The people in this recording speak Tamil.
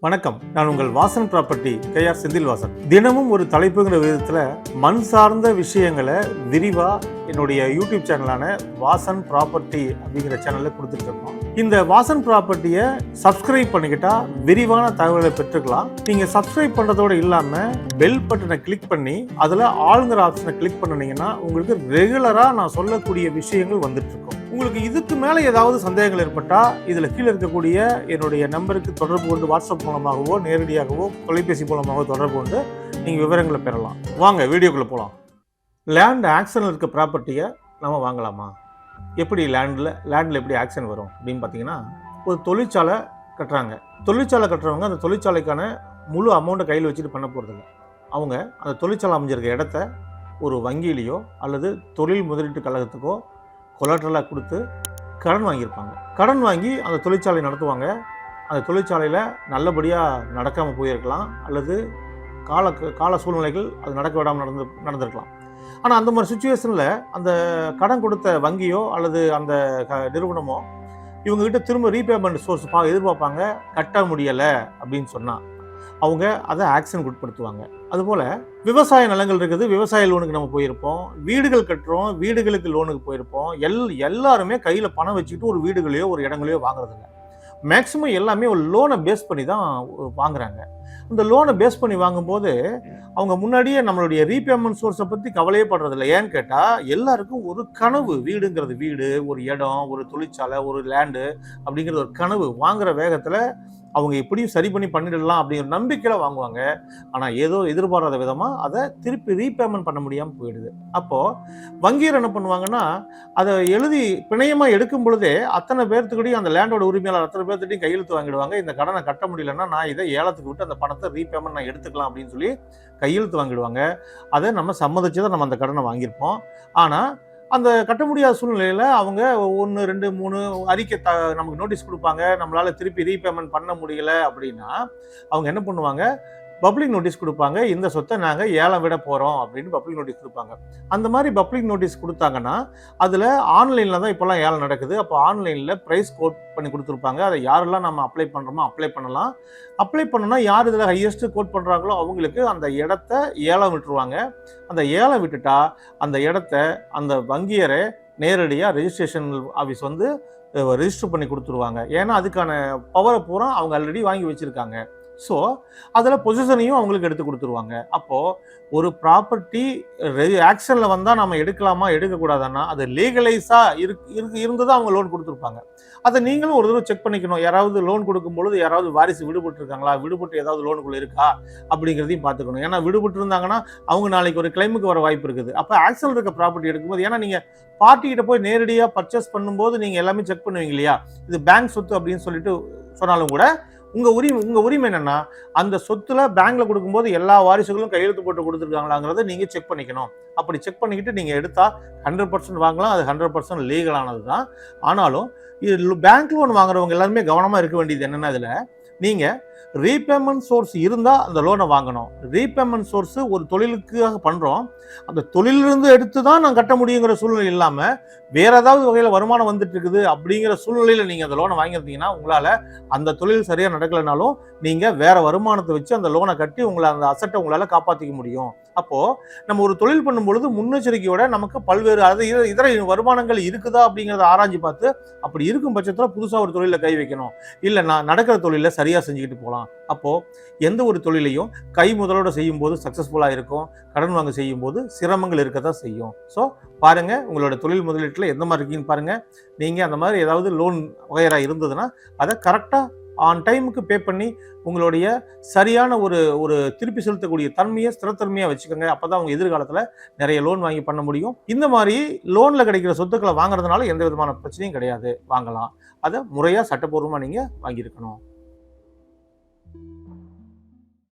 வணக்கம். நான் உங்கள் வாசன் ப்ராப்பர்ட்டி KR செந்தில் வாசன். தினமும் ஒரு தலைப்புங்கிற விதத்தில் மண் சார்ந்த விஷயங்களை விரிவாக என்னுடைய யூடியூப் சேனலான வாசன் ப்ராப்பர்ட்டி அப்படிங்கிற சேனலில் கொடுத்துட்டு இருக்கோம். இந்த வாசன் ப்ராப்பர்ட்டியை சப்ஸ்கிரைப் பண்ணிக்கிட்டா விரிவான தகவலை பெற்றுக்கலாம். நீங்கள் சப்ஸ்கிரைப் பண்ணுறதோடு இல்லாமல் பெல் பட்டனை கிளிக் பண்ணி அதில் ஆளுங்கிற ஆப்ஷனை கிளிக் பண்ணினீங்கன்னா உங்களுக்கு ரெகுலராக நான் சொல்லக்கூடிய விஷயங்கள் வந்துட்டு இருக்கும். உங்களுக்கு இதுக்கு மேலே ஏதாவது சந்தேகங்கள் ஏற்பட்டால் இதில் கீழே இருக்கக்கூடிய என்னுடைய நம்பருக்கு தொடர்பு கொண்டு வாட்ஸ்அப் மூலமாகவோ நேரடியாகவோ தொலைபேசி மூலமாகவோ தொடர்பு கொண்டு நீங்கள் விவரங்களை பெறலாம். வாங்க வீடியோக்குள்ளே போகலாம். லேண்ட் ஆக்ஷனில் இருக்க ப்ராப்பர்ட்டியை நம்ம வாங்கலாமா? எப்படி லேண்டில் எப்படி ஆக்ஷன் வரும் அப்படின்னு பார்த்தீங்கன்னா, ஒரு தொழிற்சாலை கட்டுறாங்க. தொழிற்சாலை கட்டுறவங்க அந்த தொழிற்சாலைக்கான முழு அமௌண்ட்டை கையில் வச்சுட்டு பண்ண போகிறதில்ல. அவங்க அந்த தொழிற்சாலை அமைஞ்சிருக்க இடத்த ஒரு வங்கியிலையோ அல்லது தொழில் முதலீட்டு கழகத்துக்கோ கொலாட்ரலாக கொடுத்து கடன் வாங்கியிருப்பாங்க. கடன் வாங்கி அந்த தொழிற்சாலை நடத்துவாங்க. அந்த தொழிற்சாலையில் நல்லபடியாக நடக்காமல் போயிருக்கலாம், அல்லது கால சூழ்நிலைகள் அது நடக்க விடாமல் நடந்திருக்கலாம். ஆனால் அந்த மாதிரி சுச்சுவேஷனில் அந்த கடன் கொடுத்த வங்கியோ அல்லது அந்த நிறுவனமோ இவங்ககிட்ட திரும்ப ரீபேமெண்ட் சோர்ஸ் எதிர்பார்ப்பாங்க. கட்ட முடியலை அப்படின்னு சொன்னால் அவங்க அதை ஆக்ஷனுக்கு உட்படுத்துவாங்க. அதுபோல் விவசாய நிலங்கள் இருக்குது, விவசாய லோனுக்கு நம்ம போயிருப்போம். வீடுகள் கட்டுறோம், வீடுகளுக்கு லோனுக்கு போயிருப்போம். எல்லாருமே கையில் பணம் வச்சுக்கிட்டு ஒரு வீடுகளையோ ஒரு இடங்களையோ வாங்குறதில்ல. மேக்ஸிமம் எல்லாமே ஒரு லோனை பேஸ் பண்ணி தான் வாங்குறாங்க. அந்த லோனை பேஸ் பண்ணி வாங்கும்போது அவங்க முன்னாடியே நம்மளுடைய ரீபேமெண்ட் சோர்ஸை பற்றி கவலையே படுறதில்ல. ஏன்னு கேட்டால் எல்லாருக்கும் ஒரு கனவு, வீடுங்கிறது வீடு, ஒரு இடம், ஒரு தொழிற்சாலை, ஒரு லேண்டு அப்படிங்கிறது ஒரு கனவு. வாங்குகிற வேகத்தில் அவங்க எப்படியும் சரி பண்ணிடலாம் அப்படிங்கிற நம்பிக்கையில் வாங்குவாங்க. ஆனால் ஏதோ எதிர்பாராத விதமாக அதை திருப்பி ரீபேமெண்ட் பண்ண முடியாமல் போயிடுது. அப்போது வங்கியர் என்ன பண்ணுவாங்கன்னா, அதை எழுதி பிணையமாக எடுக்கும் பொழுதே அத்தனை பேர்த்துக்கிட்டையும் அந்த லேண்டோட உரிமையாளர் அத்தனை பேர்த்துக்கிட்டையும் கையெழுத்து வாங்கிடுவாங்க. இந்த கடனை கட்ட முடியலன்னா நான் இதை ஏலத்துக்கு விட்டு அந்த பணத்தை ரீபேமெண்ட் நான் எடுத்துக்கலாம் அப்படின்னு சொல்லி கையெழுத்து வாங்கிடுவாங்க. அதை நம்ம சம்மதிச்சு தான் நம்ம அந்த கடனை வாங்கியிருப்போம். ஆனால் அந்த கட்ட முடியாத சூழ்நிலையில் அவங்க 1, 2, 3 அறிக்கை நமக்கு நோட்டீஸ் கொடுப்பாங்க. நம்மளால் திருப்பி ரீபேமெண்ட் பண்ண முடியல அப்படின்னா அவங்க என்ன பண்ணுவாங்க, பப்ளிக் நோட்டீஸ் கொடுப்பாங்க. இந்த சொத்தை நாங்கள் ஏலம் விட போகிறோம் அப்படின்னு பப்ளிக் நோட்டீஸ் கொடுப்பாங்க. அந்த மாதிரி பப்ளிக் நோட்டீஸ் கொடுத்தாங்கன்னா அதில் ஆன்லைனில் தான் இப்போல்லாம் ஏலம் நடக்குது. அப்போ ஆன்லைனில் ப்ரைஸ் கோட் பண்ணி கொடுத்துருப்பாங்க. அதை யாரெல்லாம் நம்ம அப்ளை பண்ணுறோமோ அப்ளை பண்ணலாம். அப்ளை பண்ணோன்னா யார் இதில் ஹையஸ்ட்டு கோட் பண்ணுறாங்களோ அவங்களுக்கு அந்த இடத்த ஏலம் விட்டுருவாங்க. அந்த ஏலம் விட்டுட்டா அந்த இடத்த அந்த வங்கியரை நேரடியாக ரெஜிஸ்ட்ரேஷன் ஆஃபீஸ் வந்து ரெஜிஸ்டர் பண்ணி கொடுத்துருவாங்க. ஏன்னா அதுக்கான பவரை பூரா அவங்க ஆல்ரெடி வாங்கி வச்சுருக்காங்க. ஸோ அதில் பொசிஷனையும் அவங்களுக்கு எடுத்து கொடுத்துருவாங்க. அப்போது ஒரு ப்ராப்பர்ட்டி ஆக்ஷனில் வந்தால் நம்ம எடுக்கலாமா எடுக்கக்கூடாதுன்னா அது லீகலைஸாக இருந்து தான் அவங்க லோன் கொடுத்துருப்பாங்க. அதை நீங்களும் ஒரு தடவை செக் பண்ணிக்கணும். யாராவது லோன் கொடுக்கும்பொழுது யாராவது வாரிசு விடுபட்டுருக்காங்களா, விடுபட்டு ஏதாவது லோனுக்குள்ளே இருக்கா அப்படிங்கிறதையும் பார்த்துக்கணும். ஏன்னா விடுபட்டு இருந்தாங்கன்னா அவங்க நாளைக்கு ஒரு கிளைமுக்கு வர வாய்ப்பு இருக்குது. அப்போ ஆக்ஷனில் இருக்க ப்ராப்பர்ட்டி எடுக்கும்போது, ஏன்னா நீங்கள் பார்ட்டிகிட்ட போய் நேரடியாக பர்ச்சேஸ் பண்ணும்போது நீங்கள் எல்லாமே செக் பண்ணுவீங்க இல்லையா, இது பேங்க் சொத்து அப்படின்னு சொல்லிட்டு சொன்னாலும் கூட உங்க உரிமை என்னன்னா, அந்த சொத்துல பேங்க்ல கொடுக்கும்போது எல்லா வாரிசுகளும் கையெழுத்து போட்டு கொடுத்துருக்காங்களாங்கிறத நீங்க செக் பண்ணிக்கணும். அப்படி செக் பண்ணிக்கிட்டு நீங்க எடுத்தா 100% வாங்கலாம். அது 100% லீகலானது தான். ஆனாலும் இது பேங்க் லோன் வாங்குறவங்க எல்லாருமே கவனமா இருக்க வேண்டியது என்னன்னா, இதுல நீங்க ரீபேமெண்ட் சோர்ஸ் இருந்தால் அந்த லோனை வாங்கணும். ரீபேமெண்ட் சோர்ஸ் ஒரு தொழிலுக்காக பண்ணுறோம், அந்த தொழிலிருந்து எடுத்து தான் நான் கட்ட முடியுங்கிற சூழ்நிலை இல்லாமல் வேற ஏதாவது வகையில் வருமானம் வந்துட்டு இருக்குது அப்படிங்கிற சூழ்நிலையில் நீங்கள் அந்த லோனை வாங்கியிருந்தீங்கன்னா உங்களால் அந்த தொழில் சரியாக நடக்கலைனாலும் நீங்கள் வேற வருமானத்தை வச்சு அந்த லோனை கட்டி உங்களை அந்த அசட்டை உங்களால் காப்பாற்றிக்க முடியும். அப்போது நம்ம ஒரு தொழில் பண்ணும்பொழுது முன்னெச்சரிக்கையோட நமக்கு பல்வேறு இதர வருமானங்கள் இருக்குதா அப்படிங்கிறத ஆராய்ச்சி பார்த்து அப்படி இருக்கும் பட்சத்தில் புதுசாக ஒரு தொழிலில் கை வைக்கணும். இல்லை நான் நடக்கிற தொழிலில் சரியாக செஞ்சுக்கிட்டு போகலாம். அப்போது எந்த ஒரு தொழிலையும் கை முதலோட செய்யும் போது சக்ஸஸ்ஃபுல்லாக இருக்கும், கடன் வாங்க செய்யும் போது சிரமங்கள் இருக்க தான் செய்யும். ஸோ பாருங்கள், உங்களோட தொழில் முதலீட்டில் எந்த மாதிரி இருக்கீங்கன்னு பாருங்கள். நீங்கள் அந்த மாதிரி ஏதாவது லோன் வகையாக இருந்ததுன்னா அதை கரெக்டாக ஆன் டைமுக்கு பே பண்ணி உங்களுடைய சரியான ஒரு திருப்பி செலுத்தக்கூடிய தன்மையை ஸ்திரத்தன்மையாக வச்சுக்கோங்க. அப்போ தான் உங்கள் எதிர்காலத்தில் நிறைய லோன் வாங்கி பண்ண முடியும். இந்த மாதிரி லோனில் கிடைக்கிற சொத்துக்களை வாங்குறதுனால எந்த விதமான பிரச்சனையும் கிடையாது, வாங்கலாம். அதை முறையாக சட்டப்பூர்வமாக நீங்கள் வாங்கியிருக்கணும்.